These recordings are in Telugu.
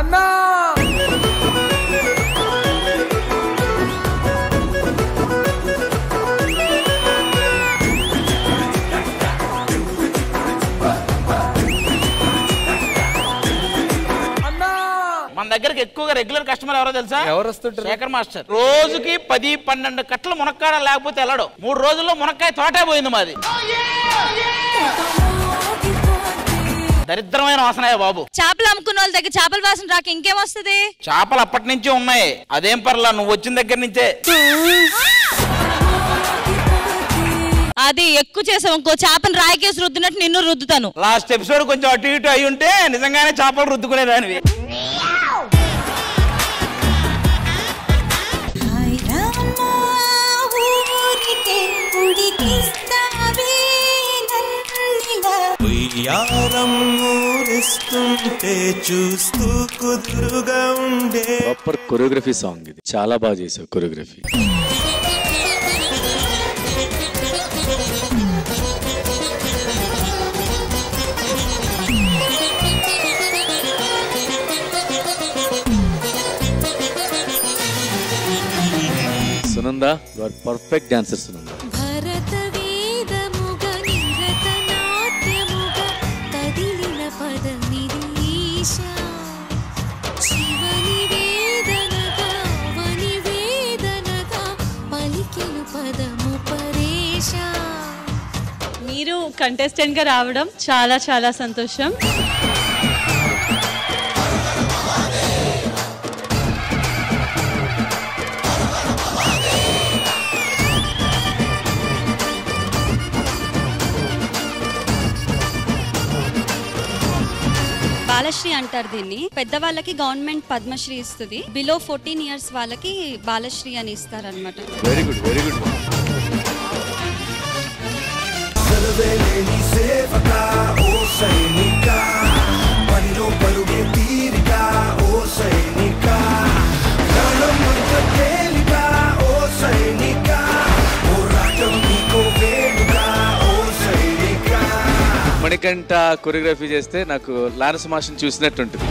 అన్నా మన దగ్గరికి ఎక్కువగా రెగ్యులర్ కస్టమర్ ఎవరో తెలుసా? ఎవరు వస్తుంటారు? శేఖర్ మాస్టర్. రోజుకి 10-12 కట్టలు మునక్కాడ లేకపోతే వెళ్ళడు. 3 రోజుల్లో మునక్కాయ తోటే పోయింది మాది. దరిద్రమైన వాసనయా బాబు. చేపలు అమ్ముకున్న వాళ్ళ దగ్గర చేపల వాసన రాక ఇంకేం వస్తుంది? చేపలు అప్పటి నుంచి ఉన్నాయి, అదేం పర్లా, నువ్వు వచ్చిన దగ్గర నుంచే. అది ఎక్కువ చేసావు ఇంకో చేపను రాయికేసి రుద్దినట్టు నిన్ను రుద్దుతాను. లాస్ట్ ఎపిసోడ్ కొంచెం అటు ఇటు అయి ఉంటే నిజంగానే చేపలు రుద్దుకునేదానివి. చూస్తూ కుదురుగా ఉండే ప్రాపర్ కొరియోగ్రఫీ సాంగ్ ఇది. చాలా బాగా చేసావు choreography. Sunanda, you are perfect dancer Sunanda. మీరు కంటెస్టెంట్ గా రావడం చాలా చాలా సంతోషం. బాలశ్రీ అంటారు దీన్ని. పెద్దవాళ్ళకి గవర్నమెంట్ పద్మశ్రీ ఇస్తుంది, బిలో 14 years వాళ్ళకి బాలశ్రీ అని ఇస్తారు అనమాట. Very good, very good. Manikanta choreography చేస్తే నాకు లారెన్స్ మాస్టర్ని చూసినట్టుంటుంది.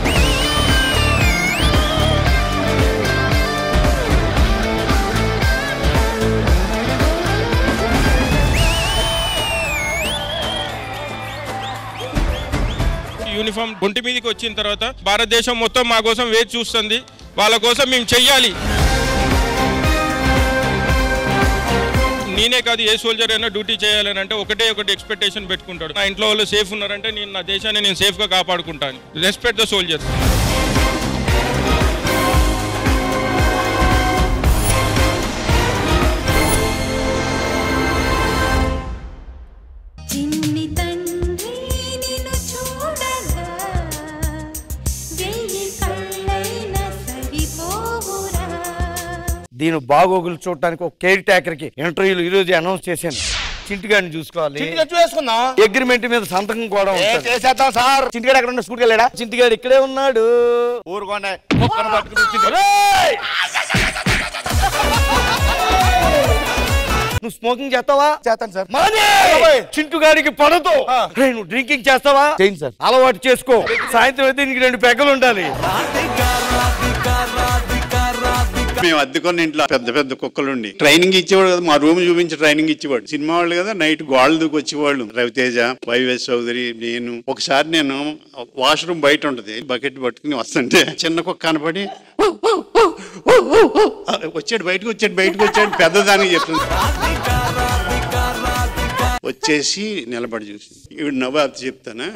యూనిఫామ్ ఒంటి మీదకి వచ్చిన తర్వాత భారతదేశం మొత్తం మా కోసం వేచి చూస్తుంది. వాళ్ళ కోసం మేము చెయ్యాలి. నేనే కాదు, ఏ సోల్జర్ అయినా డ్యూటీ చేయాలని అంటే ఒకటి ఎక్స్పెక్టేషన్ పెట్టుకుంటాడు. నా ఇంట్లో వాళ్ళు సేఫ్ ఉన్నారంటే నేను నా దేశాన్ని నేను సేఫ్గా కాపాడుకుంటాను. Respect the soldiers. దీని బాగోగులు చూడటానికి ఒక కేర్ టేకర్ కి ఇంటర్వ్యూలు ఈ రోజు అనౌన్స్ చేశాను. చింటిగాడిని చూసుకోవాలి, అగ్రిమెంట్ మీద సంతకం కూడా చేసేద్దాం సార్. చింటిగాడు ఎక్కడ స్కూల్కి వెళ్ళాడా? చింటిగాడు ఇక్కడే ఉన్నాడు. ఊరుకోండి. నువ్వు స్మోకింగ్ చేస్తావా? చేస్తాను సార్. చింటుగాడికి పడదు. నువ్వు డ్రింకింగ్ చేస్తావా? చేయండి సార్. అలవాటు చేసుకో. సాయంత్రం అయితే నీకు 2 పెగ్గలు ఉండాలి. మేము అద్దెకొని ఇంట్లో పెద్ద పెద్ద కుక్కలుండి ట్రైనింగ్ ఇచ్చేవాడు కదా. మా రూమ్ చూపించి ట్రైనింగ్ ఇచ్చేవాడు. సినిమా వాళ్ళు కదా, నైట్ గోడలు దూకి వచ్చేవాళ్ళు. రవితేజ, వైవిఎస్ చౌదరి, నేను. ఒకసారి నేను వాష్రూమ్ బయట ఉంటది, బకెట్ పట్టుకుని వస్తుంటే చిన్న కుక్క కనపడి బయటకు వచ్చాడు పెద్దదానికి చెప్తుంది. వచ్చేసి నిలబడి చూసి ఇవి నవ్వు అది చెప్తానా.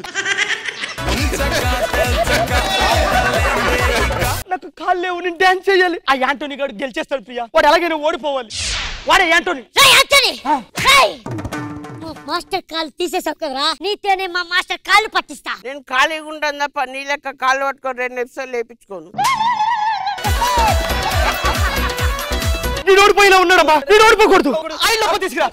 నాకు కాళ్ళు లేవు, నేను డాన్స్ చేయాలి. ఆ యాంటోనీ గారు గెలిచేస్తాడు ప్రియా. వాడు ఎలాగైనా ఓడిపోవాలి. వాడే యాంటోనీ. మాస్టర్ కాళ్ళు తీసేసావు కదరా, నీతోనే మా మాస్టర్ కాళ్ళు పట్టిస్తా. నేను ఖాళీగా ఉంటాను తప్ప నీ లెక్క కాళ్ళు పట్టుకొని 2 ఎపిసోడ్లు లేపించుకోను. నేను ఓడిపోయినా ఉన్నాడమ్మా. నేను ఓడిపోకూడదు. ఆయన తీసుకురా.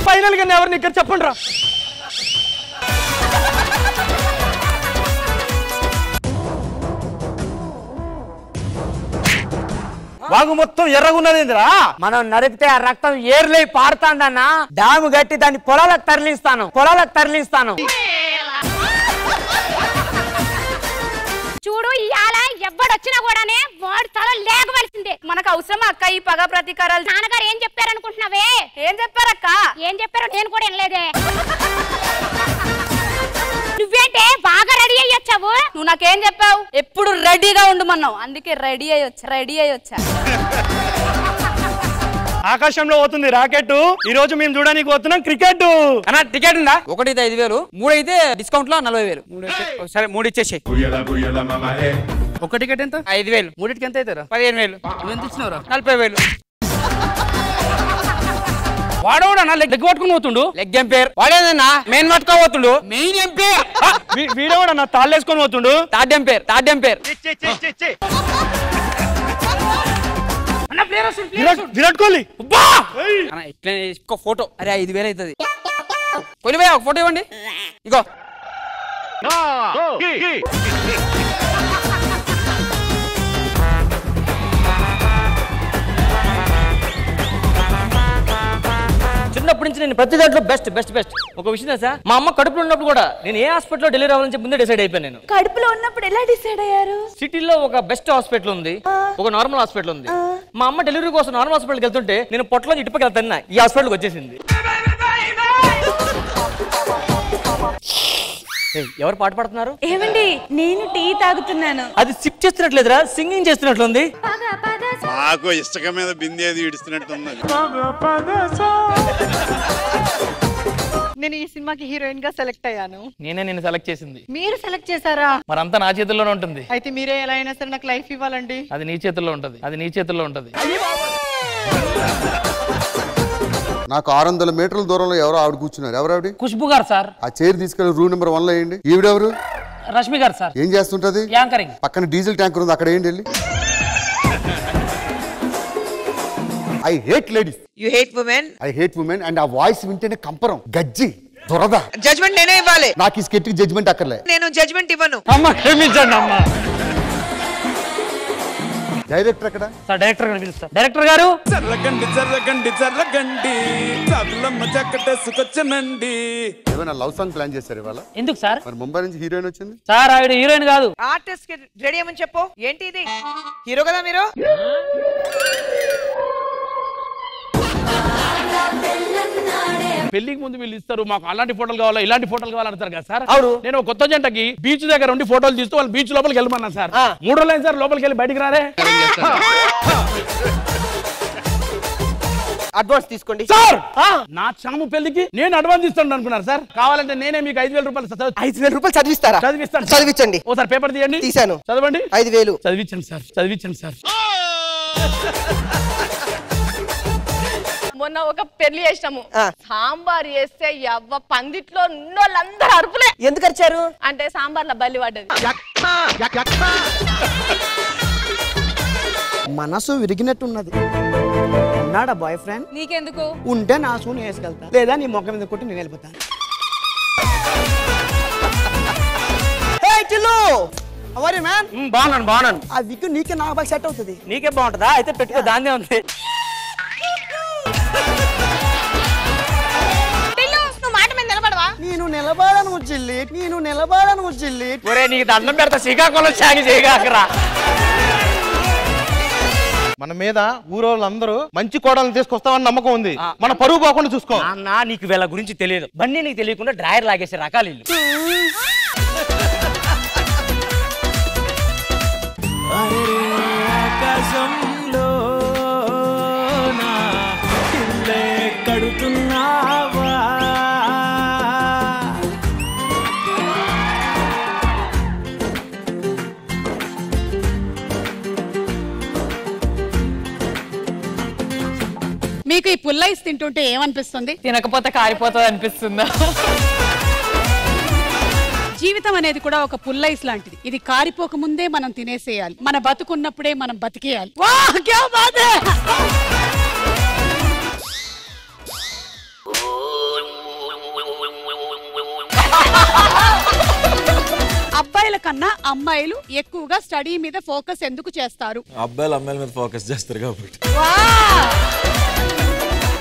ఫైనల్ గా ఎవరిని ఇక్కడ చెప్పండి రా. వాగు మొత్తం ఎర్రగున్నదిరా. మనం నరిపితే ఆ రక్తం ఏర్లై పారుతాందన్నా. డాము గట్టి దాన్ని పొలాలకు తరలిస్తాను. చూడు ఇయాల ఎవ్వడొచ్చినా కూడానే వాడు తల లేకవలసిందే. మనకు అవసరం అక్క ఈ పగ ప్రతీకారాలు. నాన్నగారు ఏం చెప్పారనుకుంటున్నావే? ఏం చెప్పారక్క? ఏం చెప్పారో నేను కూడా వినలేదే. నువ్వేంటే బాగా రెడీ అయ్యి వచ్చావు? నువ్వు నాకేం చెప్పావు? ఎప్పుడు రెడీగా ఉండమన్నావు, అందుకే రెడీ అయ్యి వచ్చా. ఆకాశంలో పోతుంది రాకెట్. ఈ రోజు మేము చూడడానికి పోతున్నాం క్రికెట్. అన్న టికెట్ ఉందా? 1 అయితే 5,000, 3 అయితే డిస్కౌంట్ లో 40,000. సరే 3 ఇచ్చేసి. 1 టికెట్ ఎంత? 5,000. 3టికి ఎంత అవుతారా? 15,000. నువ్వు ఎంత ఇచ్చినావురా? 40,000. వాడోడా లెగ్ పట్టుకుని పోతుండు. లెగ్ ఎంపైర్ వాడేదన్నా మెయిన్ పట్టుకోబోతుండు. మెయిన్ ఎంపైర్ వీడియో కూడా నా తాళ్ళేసుకొని పోతుండు. Third umpire. విరాట్ కోహ్లీ ఇట్లా ఫోటో. అరే 5,000 అవుతుంది. కొలిపోయా ఒక ఫోటో ఇవ్వండి. ఇగో చిన్నప్పటి నుంచి నేను ప్రతి దాంట్లో బెస్ట్. ఒక విషయం తెలుసా, మా అమ్మ కడుపులో ఉన్నప్పుడు కూడా నేను ఏ హాస్పిటల్లో డెలివరీ అవ్వాలని చెప్పి ముందే డిసైడ్ అయిపోయాను. నేను కడుపులో ఉన్నప్పుడు ఎలా డిసైడ్ అయ్యారు? సిటీలో ఒక బెస్ట్ హాస్పిటల్ ఉంది, ఒక నార్మల్ హాస్పిటల్ ఉంది. మా అమ్మ డెలివరీ కోసం నార్మల్ హాస్పిటల్కి వెళ్తుంటే నేను పొట్టలో ఇటుపకి వెళ్తాను, ఈ హాస్పిటల్కి వచ్చేసింది. ఎవరు పాట పాడుతున్నారు? ఏమండి, నేను టీ తాగుతున్నాను. అది సిప్ చేస్తున్నట్లేదురా, సింగింగ్ చేస్తున్నట్లుంది. మాకు ఇసుక మీద బిందేది ఇడుస్తున్నట్టు ఉన్నది. నేను ఈ సినిమాకి హీరోయిన్ గా సెలెక్ట్ అయ్యాను. నేనే నిన్ను సెలెక్ట్ చేసింది. మీరు సెలెక్ట్ చేశారా? మరంతా నా చేతుల్లోనే ఉంటుంది. అయితే మీరే ఎలా అయినా సరే నాకు లైఫ్ ఇవ్వాలండి. అది నీ చేతుల్లో ఉంటది. నాకు 600 మీటర్ల దూరంలో ఎవరో ఆవిడ కూర్చున్నారు. ఎవరావిడ? ఖుష్బు గారు సార్. ఆ చైర్ తీసుకెళ్లి రూమ్ నెంబర్ 1 లో వేయండి. ఈవిడెవరు? రష్మి గారు సార్. ఏం చేస్తుంటది? యాంకరింగ్. పక్కన డీజిల్ ట్యాంకర్ ఉంది, అక్కడ ఏంటి వెళ్ళి. I hate ladies. You hate women? I hate women. And ఆ వాయిస్ వింటేనే కంపరం, గజ్జి, దురద. జడ్జ్మెంట్ నేనే ఇవ్వాలి. నాకు ఈ స్కెట్ కి జడ్జ్మెంట్ అక్కర్లే. నేను జడ్జ్మెంట్ ఇవ్వను. అమ్మ క్షమించండి అమ్మ. డైరెక్టర్ ఎక్కడ? సార్ డైరెక్టర్ గారు పిలుస్తా. డైరెక్టర్ గారు ఏమైనా లవ్ సాంగ్ ప్లాన్ చేశారు ఇవాళ? ఎందుకు సార్? మరి ముంబై నుంచి హీరోయిన్ వచ్చింది. సార్ ఆవిడ హీరోయిన్ కాదు. ఆర్టిస్ట్ కి రెడీ అయ్యమని చెప్పు. ఏంటి ఇది? హీరో కదా మీరు? పెళ్లికి ముందు వీళ్ళు ఇస్తారు, మాకు అలాంటి ఫోటోలు కావాలా, ఇలాంటి ఫోటోలు కావాలంటారు కదా సార్. అవును. నేను కొత్త జంటకి బీచ్ దగ్గర ఉండి ఫోటోలు తీస్తూ వాళ్ళు బీచ్ లోపలికి వెళ్ళమన్నా సార్. 3 రోజులు సార్ లోపలికి వెళ్ళి బయటికి రారే. అడ్వాన్స్ తీసుకోండి సార్. నా చాము పెళ్లికి నేను అడ్వాన్స్ ఇస్తాను అనుకున్నారు సార్. కావాలంటే నేనే మీకు 5,000 రూపాయలు 5,000 రూపాయలు చదివిస్తారా? చదివించండి. ఓ సార్ పేపర్ తీయండి. తీసాను. చదవండి. 5,000 చదివించండి సార్. మొన్న ఒక పెళ్లి చేసినాము. సాంబార్ చేస్తే ఎవ్వ పందిట్లో ఉన్నోళ్ళందరూ అరుపులే. ఎందుకు అరిచారు? అంటే సాంబార్లో బల్లి పడ్డది. మనసు విరిగినట్టున్నది. ఉన్నాడా బాయ్ ఫ్రెండ్? నీకెందుకు? ఉంటే నా సూన్ వేసుకెళ్తా, లేదా నీ మొక్క మీద కొట్టి నేను వెళ్ళిపోతాను. బాగున్నాను. ఆ విగ్గు నీకే నాకు బాగా సెట్ అవుతుంది. నీకే బాగుంటుందా? అయితే పెట్టుకో, దాన్నే ఉంది. నేను నిలబడను చెల్లి. ఒరే నీకు దండం పెడతా, శ్రీకాకుళం సాగి చేయగాకరా. మన మీద ఊరోళ్ళందరూ మంచి కోడలను తీసుకొస్తామని నమ్మకం ఉంది. మన పరువు పోకుండా చూసుకో. అన్నా నీకు వీళ్ళ గురించి తెలియదు. బండి నీకు తెలియకుండా డ్రైవర్ లాగేసే రకాలు ఇల్లు. ఆకాశంలో కడుతున్నావా? మీకు ఈ పుల్లైస్ తింటుంటే ఏమనిపిస్తుంది? తినకపోతే కారిపోతుంది అనిపిస్తుందా? జీవితం అనేది కూడా ఒక పుల్లైస్ లాంటిది. ఇది కారిపోక ముందే మనం తినేసేయాలి. మన బతుకున్నప్పుడే మనం బతికేయాలి. అబ్బాయిల అబ్బాయిల కన్నా అమ్మాయిలు ఎక్కువగా స్టడీ మీద ఫోకస్ ఎందుకు చేస్తారు? అబ్బాయిలు అమ్మాయిల మీద ఫోకస్ చేస్తారు కాబట్టి.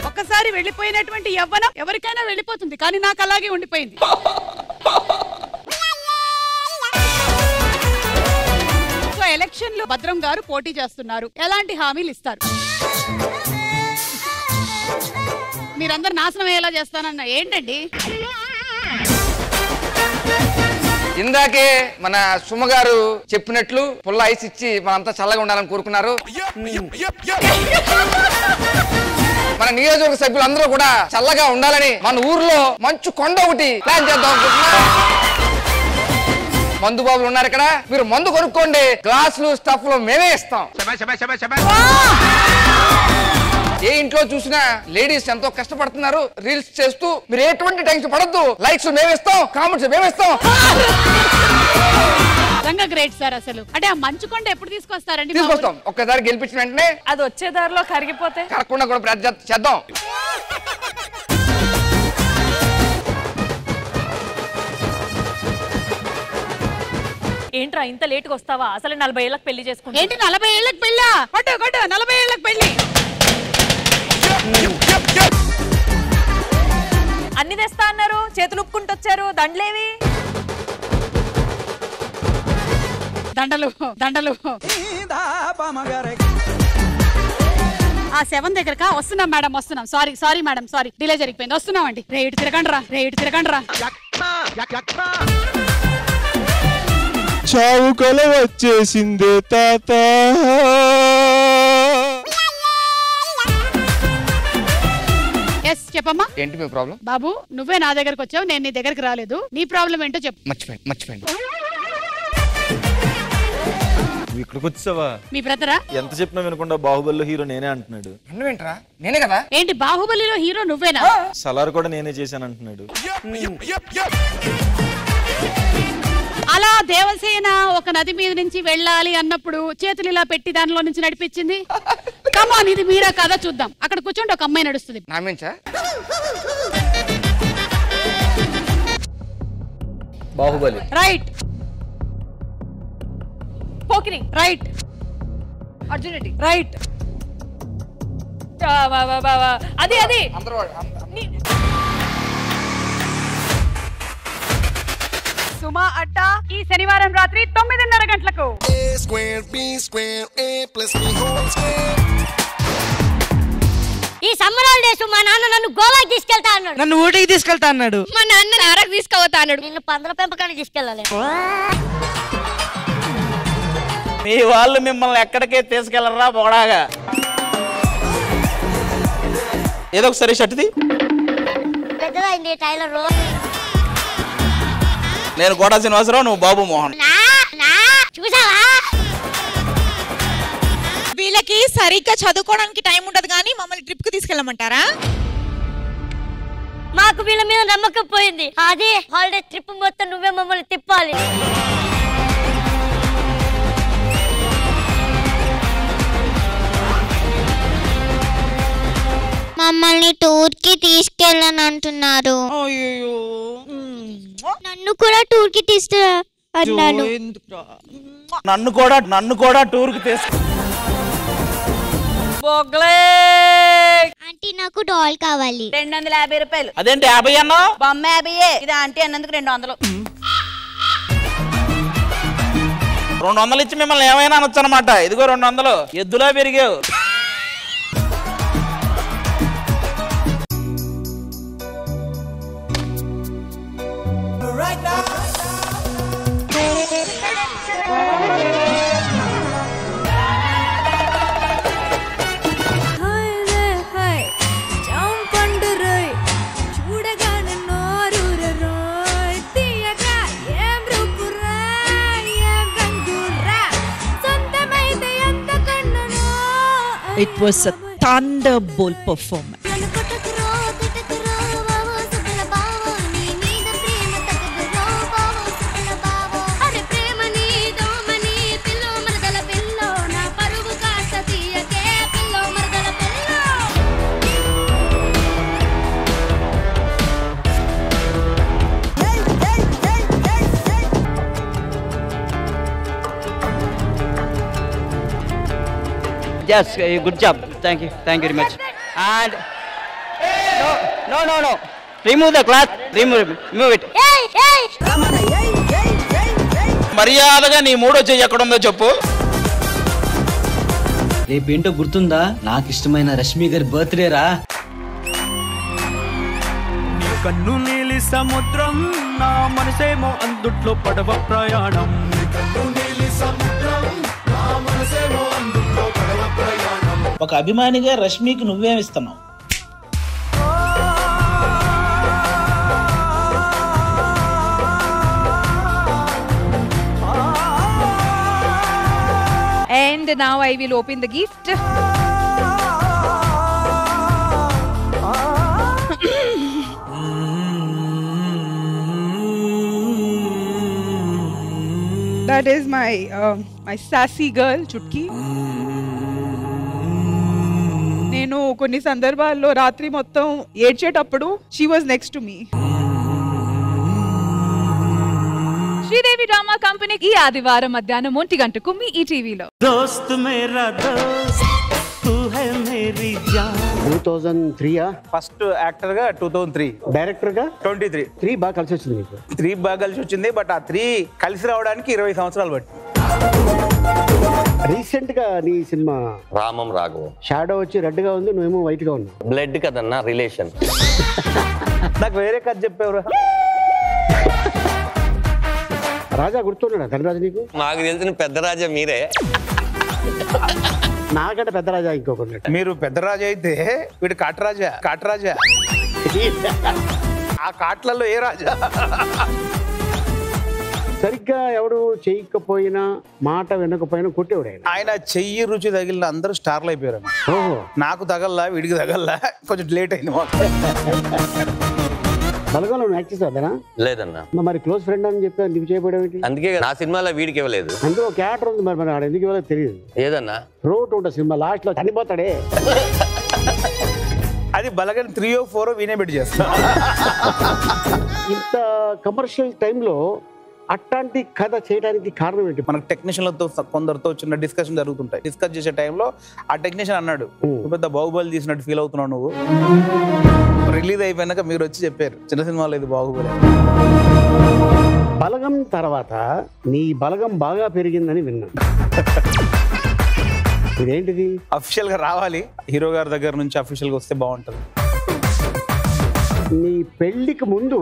ఒక్కసారి వెళ్ళిపోయినటువంటి యవ్వనం ఎవరికైనా వెళ్ళిపోతుంది, కానీ నాకు అలాగే ఉండిపోయింది. సో ఎలక్షన్ లో భద్రం గారు పోటీ చేస్తున్నారు, ఎలాంటి హామీలు ఇస్తారు? మీరందరు నాశనం అయ్యేలా చేస్తానన్న ఏంటండి? ఇందాకే మన సుమ గారు చెప్పినట్లు పుల్ల ఐస్ ఇచ్చి మనంతా చల్లగా ఉండాలని కోరుకున్నారు. మన నియోజకవర్గ సభ్యులందరూ కూడా చల్లగా ఉండాలని మన ఊర్లో మంచు కొండ ఒకటి ప్లాన్ చేద్దాం అనుకుంటున్నాం. మందు బాబులు ఉన్నారు ఇక్కడ, మీరు మందు కొనుక్కోండి, గ్లాసులు స్టఫ్లు మేమే ఇస్తాం. ఏ ఇంట్లో చూసినా లేడీస్ ఎంతో కష్టపడుతున్నారు రీల్స్ చేస్తూ, మీరు ఎటువంటి టెన్షన్ పడద్దు, లైక్స్ మేమిస్తాం, కామెంట్స్ మేమిస్తాం. Great sir. అసలు అంటే ఆ మంచుకొండ ఎప్పుడు తీసుకొస్తారండి? తీసుకొస్తాం, ఒక్కసారి గెలిపించిన వెంటనే అది వచ్చే దారిలో కరిగిపోతే కరగకుండా కూడా ప్రయత్నం చేద్దాం. ఏంట్రా ఇంత లేట్ గా వస్తావా? అసలు 40 ఏళ్ళకి పెళ్లి చేసుకుంటా. ఏంటి 40 ఏళ్ళకి పెళ్ళా? 40 ఏళ్ళకి పెళ్లి. అన్ని తెస్తా అన్నారు, చేతులు ఉప్పుకుంటూ వచ్చారు, దండలేవి? దండలు. ఆ 7 దగ్గరకా వస్తున్నాం మేడం, వస్తున్నాం. సారీ మేడం, సారీ డిలే జరిగిపోయింది, వస్తున్నాం అండి. రేటు తిరగండి రా. చావు కల వచ్చేసిందే తాత. చెప్పమ్మా, ఏంటి మీ ప్రాబ్లం? బాబు నువ్వే నా దగ్గరకు వచ్చావు, నేను నీ దగ్గరకు రాలేదు. నీ ప్రాబ్లం ఏంటో చెప్పు. మర్చిపోయింది. ఇక్కడికి వచ్చావా? మీ బ్రదరా? ఎంత చెప్పినా వినకుండా బాహుబలిలో హీరో నేనే అంటున్నాడు. నువ్వేంట్రా? నేనే కదా. ఏంటి బాహుబలిలో హీరో నువ్వేనా? సలార్ కూడా నేనే చేశాను అంటున్నాడు. అలా దేవసేన ఒక నది మీద నుంచి వెళ్ళాలి అన్నప్పుడు చేతులు ఇలా పెట్టి దానిలో నుంచి నడిపించింది. కమాన్, ఇది మీరా కదా చూద్దాం. అక్కడ కూర్చోండి, ఒక అమ్మాయి నడుస్తుంది. Baahubali right. Pokiri right. Arjun Reddy right. అది సుమా అడ్డా ఈ శనివారం రాత్రి 9:30 గంటలకు. ఈ సమ్మర్ హాలిడేస్ మా నాన్న నన్ను గోవాకి తీసుకెళ్తా అన్నాడు. నన్ను ఊటీకి తీసుకెళ్తా అన్నాడు. మా నాన్న నారకు తీసుకెళ్తా అన్నాడు. నిన్ను పందుల పెంపకానికి తీసుకెళ్ళాలి. మీ వాళ్ళు మిమ్మల్ని ఎక్కడికే తీసుకెళ్లరా బొగడాగా. ఏదో ఒకసారి షర్ట్ది. పెద్దదైంది టైలర్. నేను గోడా శ్రీనివాసరావు, నువ్వు బాబు మోహన్. చూసావా? వీళ్ళకి సరిగ్గా చదువుకోవడానికి టైం ఉండదు, కానీ మమ్మల్ని ట్రిప్ కు తీసుకెళ్ళమంటారా? మాకు వీళ్ళ మీద నమ్మకం పోయింది. అదే హాలిడే ట్రిప్ మొత్తం నువ్వే మమ్మల్ని తిప్పాలి. మమ్మల్ని టూర్ కి తీసుకెళ్ళని అంటున్నారు. నన్ను కూడా టూర్ కి తీసుకురా అన్నాడు. నన్ను కూడా టూర్ కి తీసుకు. ఆంటీ నాకు డాల్ కావాలి. 250 రూపాయలు. అదేంటి 50 అన్నా? బొమ్మ 50. ఇది ఆంటీ అన్నందుకు 200. 200 ఇచ్చి మిమ్మల్ని ఏమైనా అనొచ్చు అనమాట. ఇదిగో 200. ఎద్దులా పెరిగావు. It was a thunderbolt performance. Yes, good job. Thank you very much. And no. Remove the cloth. Remove it. మర్యాదగా నీ మూడో చెయ్యి ఎక్కడ ఉందో చెప్పు. రేపేంటో గుర్తుందా? నాకు ఇష్టమైన రష్మి గారి బర్త్డే రా. కన్ను నీలి సముద్రం నా మనసేమో అందుట్లో పడవ ప్రయాణం. ఒక అభిమానిగా రష్మికి నువ్వేమిస్తున్నావు? And now I will open the gift. That is my sassy girl Chutki. నేను కొన్ని సందర్భాల్లో రాత్రి మొత్తం ఏడ్చేటప్పుడు she was next to me. Sridevi drama company ఈ ఆదివారం మధ్యాహ్నం 1 గంటకు మీ ఈటీవీలో. దోస్త్ మేరా దోస్త్ తూ హై మేరీ జాన్. 2003 ఫస్ట్ యాక్టర్ గా 2003, డైరెక్టర్ గా 23. 3 బాగా కలిసి వచ్చింది మీకు. 3 బాగా కలిసి వచ్చింది. బట్ ఆ 3 కలిసి రావడానికి 20 సంవత్సరాలు పట్టి. రీసెంట్ గా నీ సినిమా రామం రాఘవం షాడో వచ్చి రెడ్ గా ఉంది, నువ్వేమో వైట్ గా ఉన్నావు. బ్లడ్ కదన్నా రిలేషన్. నాకు వేరే కథ చెప్పేవరా. రాజా గుర్తున్నాడా ధనరాజు నీకు? నాకు తెలిసిన పెద్ద రాజా మీరే. నాకంటే పెద్ద రాజా ఇంకొకరు. మీరు పెద్ద రాజా అయితే వీడు కాటరాజా. ఆ కాట్లలో ఏ రాజా? సరిగ్గా ఎవడు చేయకపోయినా మాట వినకపోయినా కొట్టేవాడు ఆయన చెయ్యి రుచి తగిలిన అందరూ స్టార్లు అయిపోయారు. నాకు తగల్లా, వీడికి తగల్లా, కొంచెం లేట్ అయింది. బలగంలో యాక్ట్ చేసావా? లేదన్నా. మరి క్లోజ్ ఫ్రెండ్ అని చెప్పి నీకు చేయబడేది. అందుకే నా సినిమాలో వీడికి ఇవ్వలేదు. అందులో క్యారెక్టర్ ఉంది, మరి ఆడ ఎందుకు ఇవ్వలేదు తెలియదు. ఏదన్నా రోడ్ ఉంటుంది సినిమా లాస్ట్ లో చనిపోతాడే. అది బలగన్ 3 or 4 వీనే పెట్టి చేస్తా. ఇంత కమర్షియల్ టైంలో అట్లాంటి కథ చేయడానికి కారణం ఏంటి? మనకు టెక్నీషియన్లతో కొందరితో చిన్న డిస్కషన్ జరుగుతుంటాయి. డిస్కస్ చేసే టైంలో ఆ టెక్నీషియన్ అన్నాడు, పెద్ద బాహుబలి తీసినట్టు ఫీల్ అవుతున్నావు నువ్వు. రిలీజ్ అయిపోయినాక మీరు వచ్చి చెప్పారు చిన్న సినిమాలో ఇది బాహుబలి. బలగం తర్వాత నీ బలగం బాగా పెరిగిందని విన్నాను. ఇదేంటిది? అఫీషియల్ గా రావాలి హీరో గారి దగ్గర నుంచి, అఫీషియల్ గా వస్తే బాగుంటుంది. నీ పెళ్లికి ముందు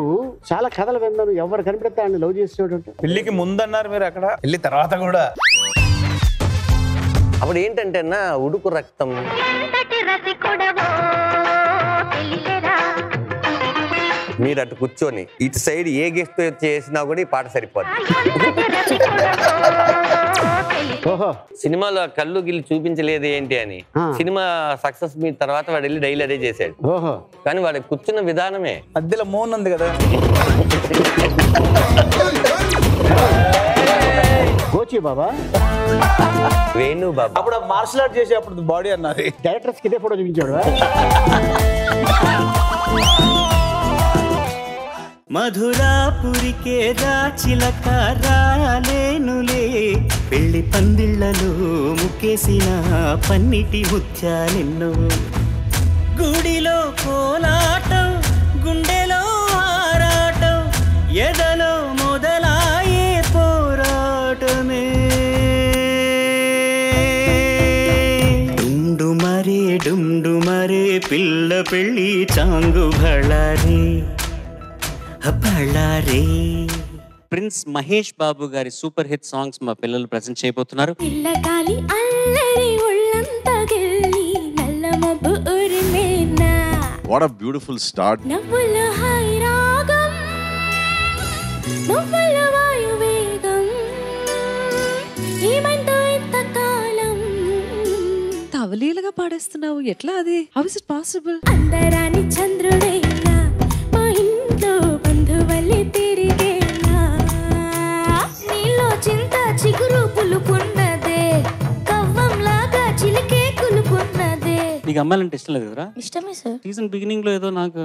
చాలా కథలు విన్నాను, ఎవరు కనిపెడతా అని లవ్ చేసేవాడు. పెళ్లికి ముందు అన్నారు మీరు, అక్కడ పెళ్లి తర్వాత కూడా. అప్పుడు ఏంటంటే అన్న ఉడుకు రక్తం. మీరు అటు కూర్చొని ఇటు సైడ్ ఏ గెస్ట్ చేసినా కూడా ఈ పాట సరిపోదు. సినిమాలో కళ్ళు గిల్లు చూపించలేదు ఏంటి అని. సినిమా సక్సెస్ మీ తర్వాత వాడు వెళ్ళి డైలీ అదే చేశాడు. కానీ వాడు కూర్చున్న విధానమే. మధ్యలో మోన్ ఉంది కదా, గోచి బాబా, వేణు బాబా. అప్పుడు మార్షల్ ఆర్ట్ చేసి అప్పుడు బాడీ అన్నది. డైరెక్టర్స్ ఇదే ఫోటో చూపించాడు. మధురాపురికే చిలక రాలేనులే, పెళ్లి పందిళ్లలో ముక్కేసిన పన్నిటి ముత్యాలెన్నో. గుడిలో కోలాటం, గుండెలో ఆరాటం, ఎదలో మొదలాయే పోరాటమే. డుండుమరే పిల్ల పెళ్ళి చాంగు భళారే భళారే. ప్రిన్స్ మహేష్ బాబు గారి సూపర్ హిట్ సాంగ్స్ మా పిల్లలు ప్రెజెంట్ చేయబోతున్నారు. పిల్లగాలి అల్లరి ఒళ్ళంతా గెల్లి నల్ల మబ్బు ఉరిమేనా. What a beautiful start. నవ్వుల హాయ్ రాగం, నవ్వుల వాయు వేగం, ఏమంటో ఇంతకాలం. తవలీలుగా పాడేస్తున్నావు, ఎట్లా అది? How is it possible? అందరాని చంద్రుడైనా మా ఇంట్లో బంధువల్లి తిరిగేనా. నీలో చింత చిగురు పులుకున్నదే, కవ్వంలాగా చిలికే కులుకున్నదే. నీకు అమ్మాయిలంటే ఇష్టం లేదు కదా? ఇష్టమే సార్. సీజన్ బిగినింగ్ లో ఏదో నాకు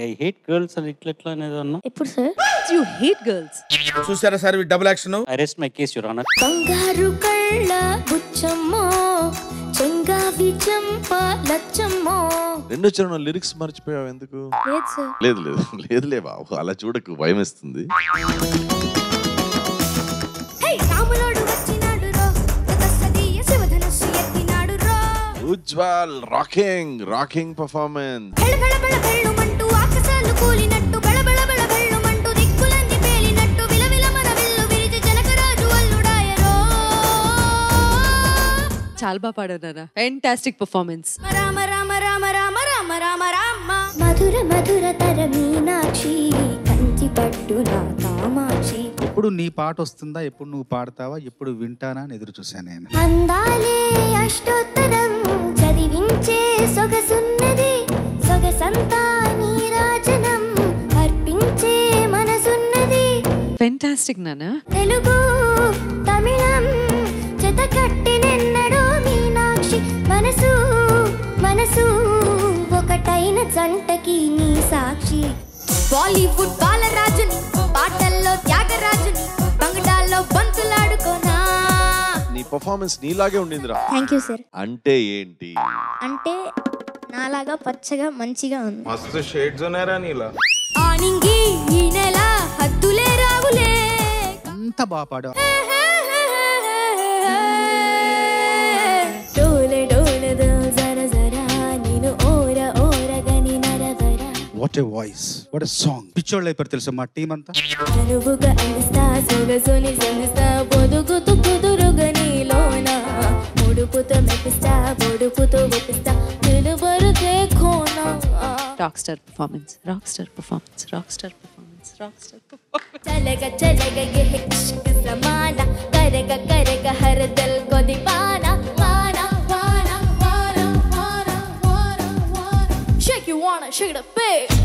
ఐ హేట్ గర్ల్స్ అని ఇట్లా అనేది అన్నా. ఎప్పుడు సార్? You hate girls. చూసారా sir double action? I rest my case your honour. బంగారు కళ్ళ బుచ్చమ్మో, చెంగా రెండో చరణం లిరిక్స్ మర్చిపోయావు ఎందుకు? లేదు లేదు లేదులే బాబు, అలా చూడకు, భయం వేస్తుంది. Ujjwal rocking performance. చాలా బాగా పాడారు. Fantastic performance. మధుర మధుర తర మీనాక్షి కంచి పట్టు నా కామాక్షి. ఎప్పుడు నీ పాట వస్తుందా, ఎప్పుడు నువ్వు పాడతావా, ఎప్పుడు వింటానా అని ఎదురు చూశాను నేను. అందాలే అష్టోత్తరం చదివించే సొగసున్నది, సొగసంతా నీరాజనం అర్పించే మనసున్నది. ఫెంటాస్టిక్ నానా. తెలుగు తమిళం జత కట్టినెన్నడో మీనాక్షి, మనసు మనసు ఒకటైన జంటకి నీ సాక్షి. బాలీవుడ్ బాలరాజుని, పాటల్లో త్యాగరాజుని, బంగడాల్లో బంతులాడుకోనా. నీ పర్ఫార్మెన్స్ నీలాగే ఉండిందిరా. Thank you sir. అంటే ఏంటి? అంటే నాలాగా పచ్చగా మంచిగా ఉంది. మస్తు షేడ్స్ ఉన్నారా నీలా. ఆనింగి ఈ నెల హద్దులే రావులే. అంత బాగా పాడా. డోలే డోలే జర జరా నేను ఓర ఓరగని నరవరా. What a voice, what a song. పిచ్చోళ్ళు అయిపోయారు తెలుసా మా టీం అంతా. అనువుగా అందిస్తా సొగసుని సందిస్తా పొదుగుతూ కుదురుగని లోన ముడుపుతో మెప్పిస్తా పొడుపుతో ఒప్పిస్తా నిలుబరు దేఖోనా. Rock star performance, rock star performance, rock star performance, rock star performance. చలగా చలగా ये इश्क समाना करेगा करेगा हर दिल को दीवाना. वाना वाना वाना वाना वाना वाना. Shake you wanna shake the face.